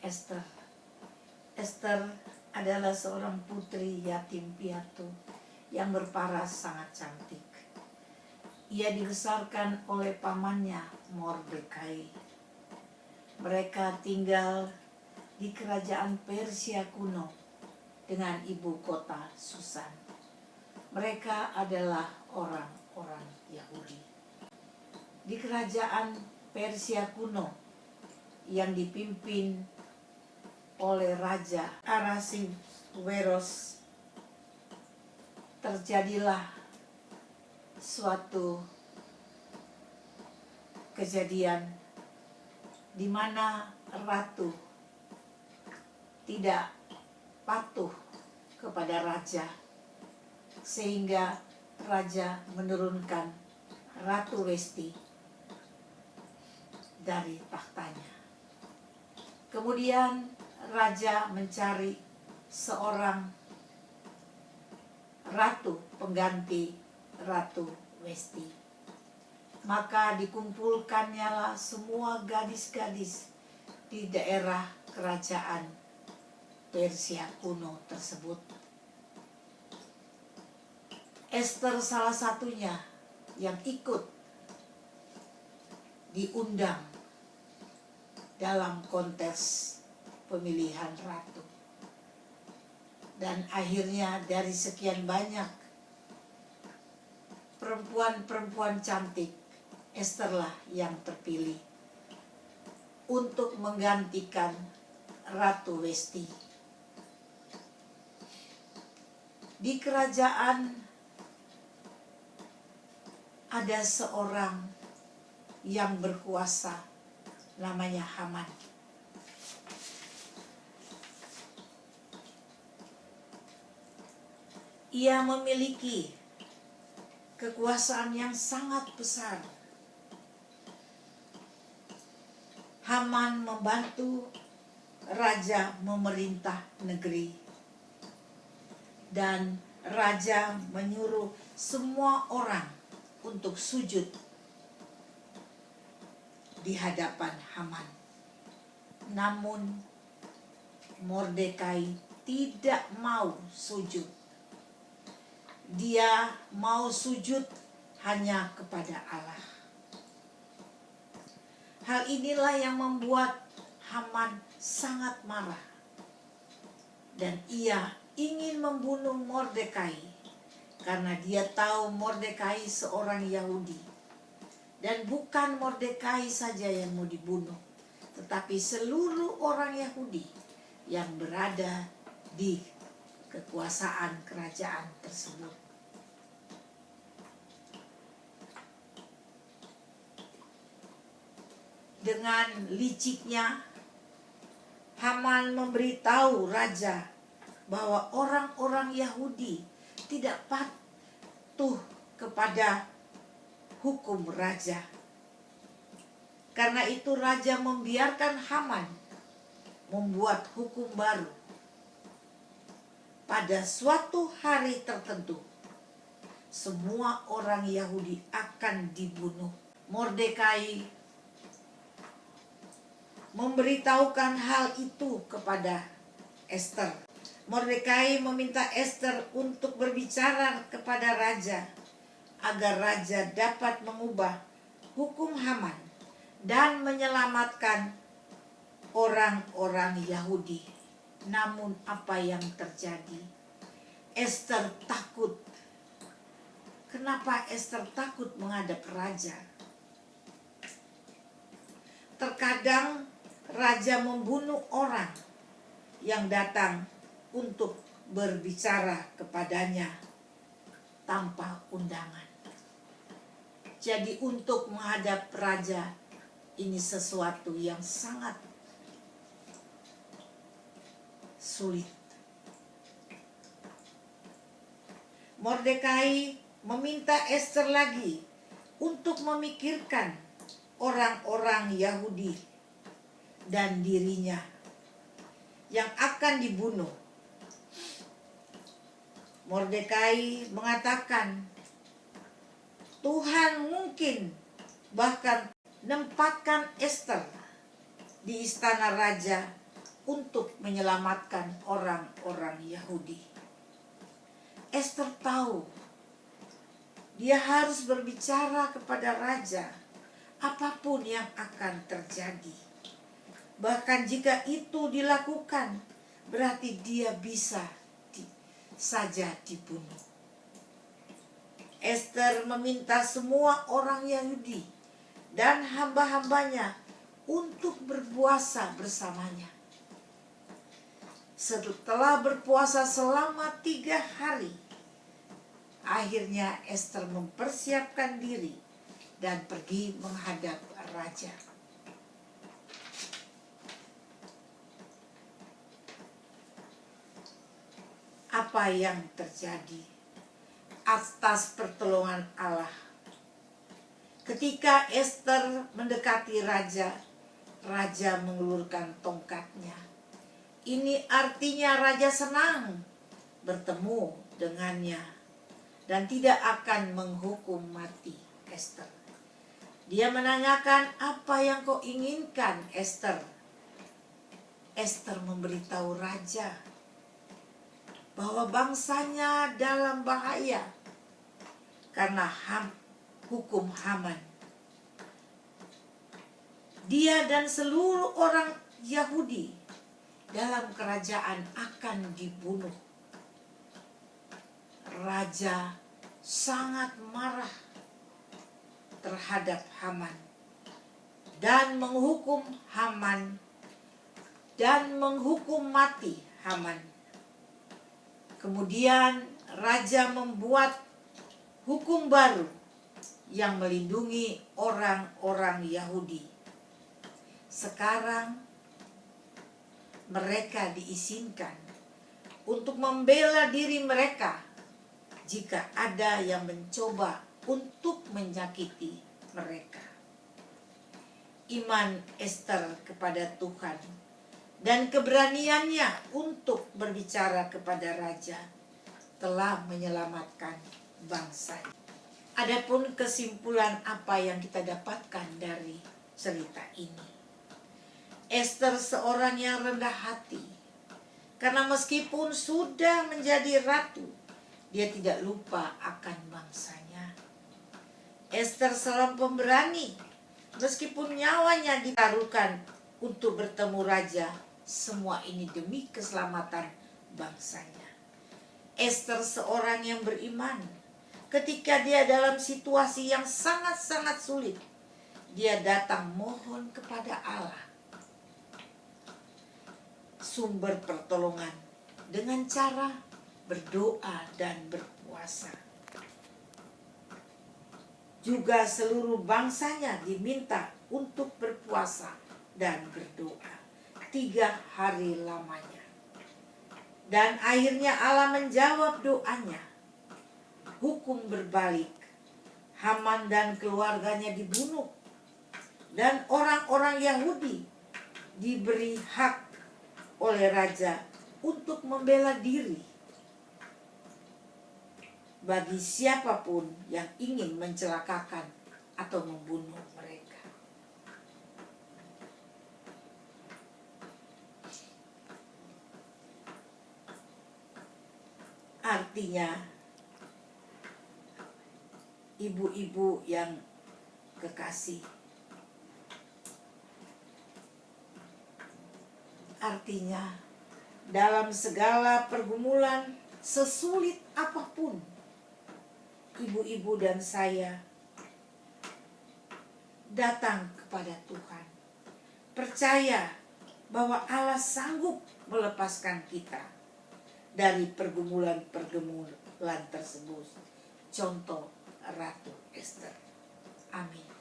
Ester. Ester adalah seorang putri yatim piatu yang berparas sangat cantik. Ia dibesarkan oleh pamannya Mordekai. Mereka tinggal di kerajaan Persia kuno dengan ibu kota Susan. Mereka adalah orang-orang Yahudi. Di kerajaan Persia kuno yang dipimpin oleh Raja Ahasuerus, terjadilah suatu kejadian di mana ratu tidak patuh kepada raja, sehingga raja menurunkan Ratu Westi dari tahtanya. Kemudian raja mencari seorang ratu pengganti Ratu Westi. Maka dikumpulkannyalah semua gadis-gadis di daerah kerajaan Persia kuno tersebut. Ester salah satunya yang ikut diundang dalam kontes pemilihan ratu. Dan akhirnya dari sekian banyak perempuan-perempuan cantik, Esterlah yang terpilih untuk menggantikan Ratu Westi. Di kerajaan ada seorang yang berkuasa, namanya Haman. Ia memiliki kekuasaan yang sangat besar. Haman membantu raja memerintah negeri, dan raja menyuruh semua orang untuk sujud di hadapan Haman. Namun Mordekai tidak mau sujud. Dia mau sujud hanya kepada Allah. Hal inilah yang membuat Haman sangat marah, dan ia ingin membunuh Mordekai karena dia tahu Mordekai seorang Yahudi. Dan bukan Mordekai saja yang mau dibunuh, tetapi seluruh orang Yahudi yang berada di kekuasaan kerajaan tersebut. Dengan liciknya, Haman memberitahu raja bahwa orang-orang Yahudi tidak patuh kepada hukum raja. Karena itu raja membiarkan Haman membuat hukum baru. Pada suatu hari tertentu, semua orang Yahudi akan dibunuh. Mordekai memberitahukan hal itu kepada Ester. Mordekai meminta Ester untuk berbicara kepada raja agar raja dapat mengubah hukum Haman dan menyelamatkan orang-orang Yahudi. Namun apa yang terjadi? Ester takut. Kenapa Ester takut menghadap raja? Terkadang raja membunuh orang yang datang untuk berbicara kepadanya tanpa undangan. Jadi untuk menghadap raja ini sesuatu yang sangat sulit. Mordekai meminta Ester lagi untuk memikirkan orang-orang Yahudi dan dirinya yang akan dibunuh. Mordekai mengatakan, Tuhan mungkin bahkan menempatkan Ester di istana raja untuk menyelamatkan orang-orang Yahudi. Ester tahu dia harus berbicara kepada raja apapun yang akan terjadi. Bahkan jika itu dilakukan, berarti dia bisa saja dibunuh. Ester meminta semua orang Yahudi dan hamba-hambanya untuk berpuasa bersamanya. Setelah berpuasa selama 3 hari, akhirnya Ester mempersiapkan diri dan pergi menghadap raja. Apa yang terjadi atas pertolongan Allah? Ketika Ester mendekati raja, raja mengulurkan tongkatnya. Ini artinya raja senang bertemu dengannya dan tidak akan menghukum mati Ester. Dia menanyakan, apa yang kau inginkan, Ester? Ester memberitahu raja bahwa bangsanya dalam bahaya karena hukum Haman. Dia dan seluruh orang Yahudi dalam kerajaan akan dibunuh. Raja sangat marah terhadap Haman dan menghukum Haman dan menghukum mati Haman. Kemudian raja membuat hukum baru yang melindungi orang-orang Yahudi. Sekarang mereka diizinkan untuk membela diri mereka jika ada yang mencoba untuk menyakiti mereka. Iman Ester kepada Tuhan dan keberaniannya untuk berbicara kepada raja telah menyelamatkan bangsa. Adapun kesimpulan apa yang kita dapatkan dari cerita ini? Ester seorang yang rendah hati, karena meskipun sudah menjadi ratu, dia tidak lupa akan bangsanya. Ester seorang pemberani, meskipun nyawanya ditaruhkan untuk bertemu raja, semua ini demi keselamatan bangsanya. Ester seorang yang beriman. Ketika dia dalam situasi yang sangat-sangat sulit, dia datang mohon kepada Allah, sumber pertolongan, dengan cara berdoa dan berpuasa. Juga seluruh bangsanya diminta untuk berpuasa dan berdoa 3 hari lamanya. Dan akhirnya Allah menjawab doanya. Hukum berbalik. Haman dan keluarganya dibunuh. Dan orang-orang Yahudi diberi hak oleh raja untuk membela diri bagi siapapun yang ingin mencelakakan atau membunuh mereka. Artinya, ibu-ibu yang kekasih, artinya dalam segala pergumulan sesulit apapun, ibu-ibu dan saya datang kepada Tuhan, percaya bahwa Allah sanggup melepaskan kita dari pergumulan-pergumulan tersebut. Contoh Ratu Ester. Amin.